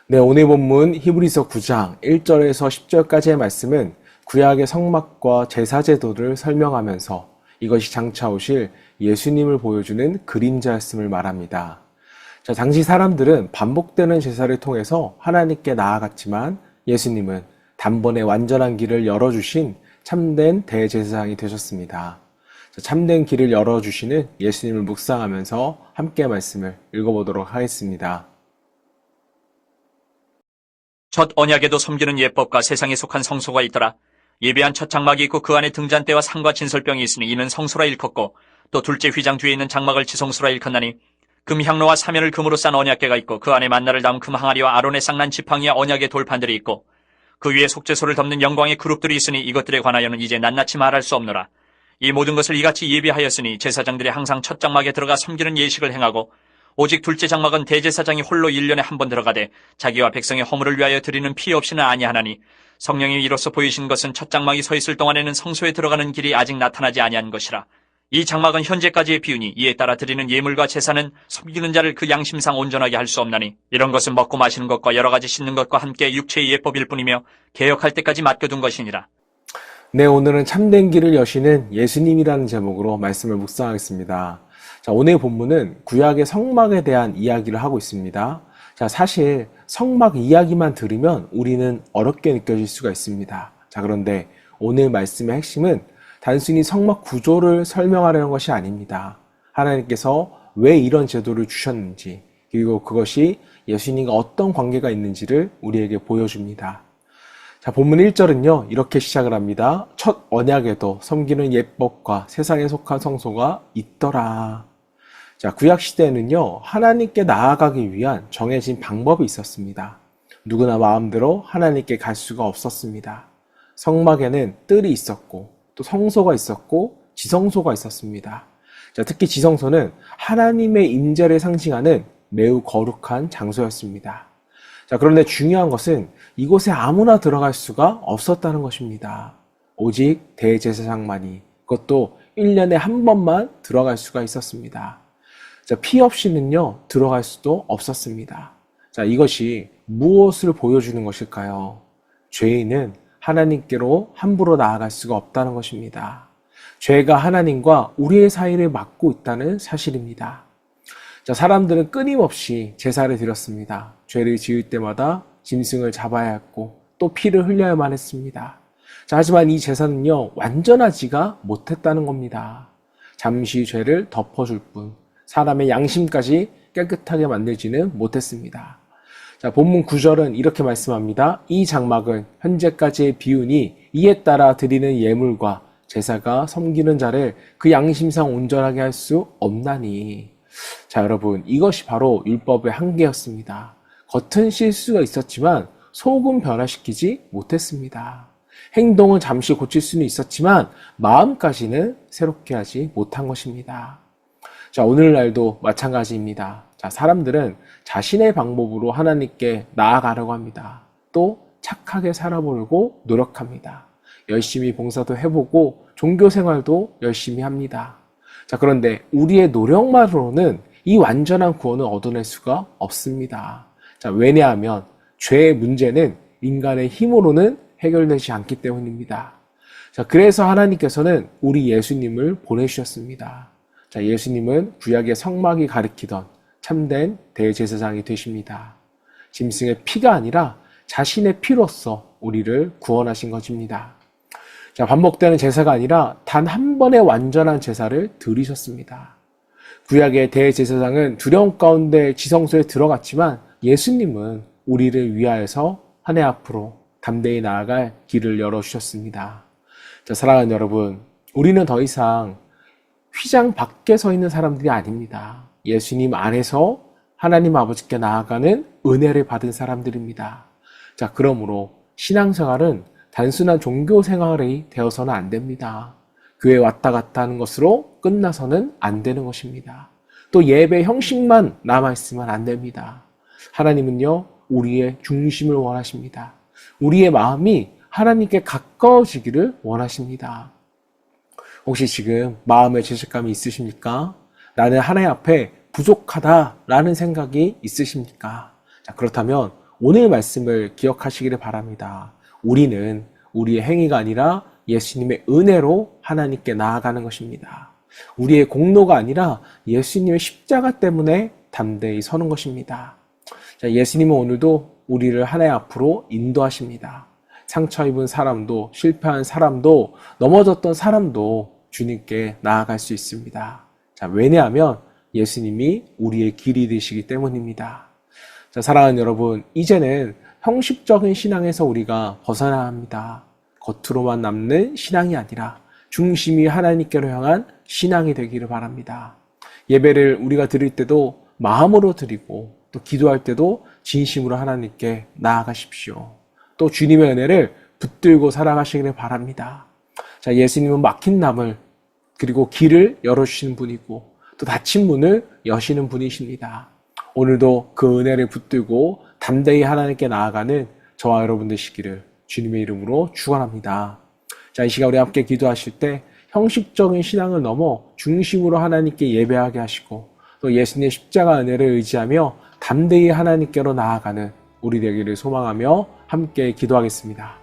네, 오늘 본문 히브리서 9장 1절에서 10절까지의 말씀은 구약의 성막과 제사제도를 설명하면서 이것이 장차 오실 예수님을 보여주는 그림자였음을 말합니다. 자, 당시 사람들은 반복되는 제사를 통해서 하나님께 나아갔지만 예수님은 단번에 완전한 길을 열어주신 참된 대제사장이 되셨습니다. 자, 참된 길을 열어주시는 예수님을 묵상하면서 함께 말씀을 읽어보도록 하겠습니다. 첫 언약에도 섬기는 예법과 세상에 속한 성소가 있더라. 예배한 첫 장막이 있고 그 안에 등잔대와 상과 진설병이 있으니 이는 성소라 일컫고, 또 둘째 휘장 뒤에 있는 장막을 지성소라 일컫나니, 금향로와 사면을 금으로 싼 언약궤가 있고 그 안에 만나를 담은 금 항아리와 아론의 쌍난 지팡이와 언약의 돌판들이 있고 그 위에 속죄소를 덮는 영광의 그룹들이 있으니 이것들에 관하여는 이제 낱낱이 말할 수 없노라. 이 모든 것을 이같이 예비하였으니 제사장들이 항상 첫 장막에 들어가 섬기는 예식을 행하고, 오직 둘째 장막은 대제사장이 홀로 1년에 한 번 들어가되 자기와 백성의 허물을 위하여 드리는 피 없이는 아니하나니, 성령이 이로써 보이신 것은 첫 장막이 서 있을 동안에는 성소에 들어가는 길이 아직 나타나지 아니한 것이라. 이 장막은 현재까지의 비유니 이에 따라 드리는 예물과 제사는 섬기는 자를 그 양심상 온전하게 할 수 없나니, 이런 것은 먹고 마시는 것과 여러 가지 씻는 것과 함께 육체의 예법일 뿐이며 개혁할 때까지 맡겨둔 것이니라. 네, 오늘은 참된 길을 여시는 예수님이라는 제목으로 말씀을 묵상하겠습니다. 자, 오늘 본문은 구약의 성막에 대한 이야기를 하고 있습니다. 자, 사실 성막 이야기만 들으면 우리는 어렵게 느껴질 수가 있습니다. 자, 그런데 오늘 말씀의 핵심은 단순히 성막 구조를 설명하려는 것이 아닙니다. 하나님께서 왜 이런 제도를 주셨는지, 그리고 그것이 예수님과 어떤 관계가 있는지를 우리에게 보여줍니다. 자, 본문 1절은요, 이렇게 시작을 합니다. 첫 언약에도 섬기는 예법과 세상에 속한 성소가 있더라. 자, 구약시대에는요, 하나님께 나아가기 위한 정해진 방법이 있었습니다. 누구나 마음대로 하나님께 갈 수가 없었습니다. 성막에는 뜰이 있었고, 또 성소가 있었고, 지성소가 있었습니다. 자, 특히 지성소는 하나님의 임재를 상징하는 매우 거룩한 장소였습니다. 자, 그런데 중요한 것은 이곳에 아무나 들어갈 수가 없었다는 것입니다. 오직 대제사장만이, 그것도 1년에 한 번만 들어갈 수가 있었습니다. 자, 피 없이는요, 들어갈 수도 없었습니다. 자, 이것이 무엇을 보여주는 것일까요? 죄인은 하나님께로 함부로 나아갈 수가 없다는 것입니다. 죄가 하나님과 우리의 사이를 막고 있다는 사실입니다. 자, 사람들은 끊임없이 제사를 드렸습니다. 죄를 지을 때마다 짐승을 잡아야 했고 또 피를 흘려야만 했습니다. 자, 하지만 이 제사는요, 완전하지가 못했다는 겁니다. 잠시 죄를 덮어줄 뿐 사람의 양심까지 깨끗하게 만들지는 못했습니다. 자, 본문 9절은 이렇게 말씀합니다. 이 장막은 현재까지의 비유니 이에 따라 드리는 예물과 제사가 섬기는 자를 그 양심상 온전하게 할 수 없나니. 자, 여러분, 이것이 바로 율법의 한계였습니다. 겉은 실수가 있었지만 속은 변화시키지 못했습니다. 행동은 잠시 고칠 수는 있었지만 마음까지는 새롭게 하지 못한 것입니다. 자, 오늘날도 마찬가지입니다. 자, 사람들은 자신의 방법으로 하나님께 나아가려고 합니다. 또 착하게 살아보려고 노력합니다. 열심히 봉사도 해보고 종교 생활도 열심히 합니다. 자, 그런데 우리의 노력만으로는 이 완전한 구원을 얻어낼 수가 없습니다. 자, 왜냐하면 죄의 문제는 인간의 힘으로는 해결되지 않기 때문입니다. 자, 그래서 하나님께서는 우리 예수님을 보내주셨습니다. 자, 예수님은 구약의 성막이 가리키던 참된 대제사장이 되십니다. 짐승의 피가 아니라 자신의 피로써 우리를 구원하신 것입니다. 자, 반복되는 제사가 아니라 단 한 번의 완전한 제사를 드리셨습니다. 구약의 대제사장은 두려움 가운데 지성소에 들어갔지만 예수님은 우리를 위하여서 한 해 앞으로 담대히 나아갈 길을 열어주셨습니다. 자, 사랑하는 여러분, 우리는 더 이상 휘장 밖에 서 있는 사람들이 아닙니다. 예수님 안에서 하나님 아버지께 나아가는 은혜를 받은 사람들입니다. 자, 그러므로 신앙생활은 단순한 종교 생활이 되어서는 안 됩니다. 교회 왔다 갔다 하는 것으로 끝나서는 안 되는 것입니다. 또 예배 형식만 남아있으면 안 됩니다. 하나님은요, 우리의 중심을 원하십니다. 우리의 마음이 하나님께 가까워지기를 원하십니다. 혹시 지금 마음의 죄책감이 있으십니까? 나는 하나님 앞에 부족하다라는 생각이 있으십니까? 자, 그렇다면 오늘 말씀을 기억하시기를 바랍니다. 우리는 우리의 행위가 아니라 예수님의 은혜로 하나님께 나아가는 것입니다. 우리의 공로가 아니라 예수님의 십자가 때문에 담대히 서는 것입니다. 자, 예수님은 오늘도 우리를 하나님 앞으로 인도하십니다. 상처 입은 사람도, 실패한 사람도, 넘어졌던 사람도 주님께 나아갈 수 있습니다. 자, 왜냐하면 예수님이 우리의 길이 되시기 때문입니다. 자, 사랑하는 여러분, 이제는 형식적인 신앙에서 우리가 벗어나야 합니다. 겉으로만 남는 신앙이 아니라 중심이 하나님께로 향한 신앙이 되기를 바랍니다. 예배를 우리가 드릴 때도 마음으로 드리고 또 기도할 때도 진심으로 하나님께 나아가십시오. 또 주님의 은혜를 붙들고 살아가시기를 바랍니다. 자, 예수님은 막힌 나물 그리고 길을 열어주시는 분이고 또 닫힌 문을 여시는 분이십니다. 오늘도 그 은혜를 붙들고 담대히 하나님께 나아가는 저와 여러분 되시기를 주님의 이름으로 축원합니다. 자, 이 시간 우리 함께 기도하실 때 형식적인 신앙을 넘어 중심으로 하나님께 예배하게 하시고 또 예수님의 십자가 은혜를 의지하며 담대히 하나님께로 나아가는 우리 되기를 소망하며 함께 기도하겠습니다.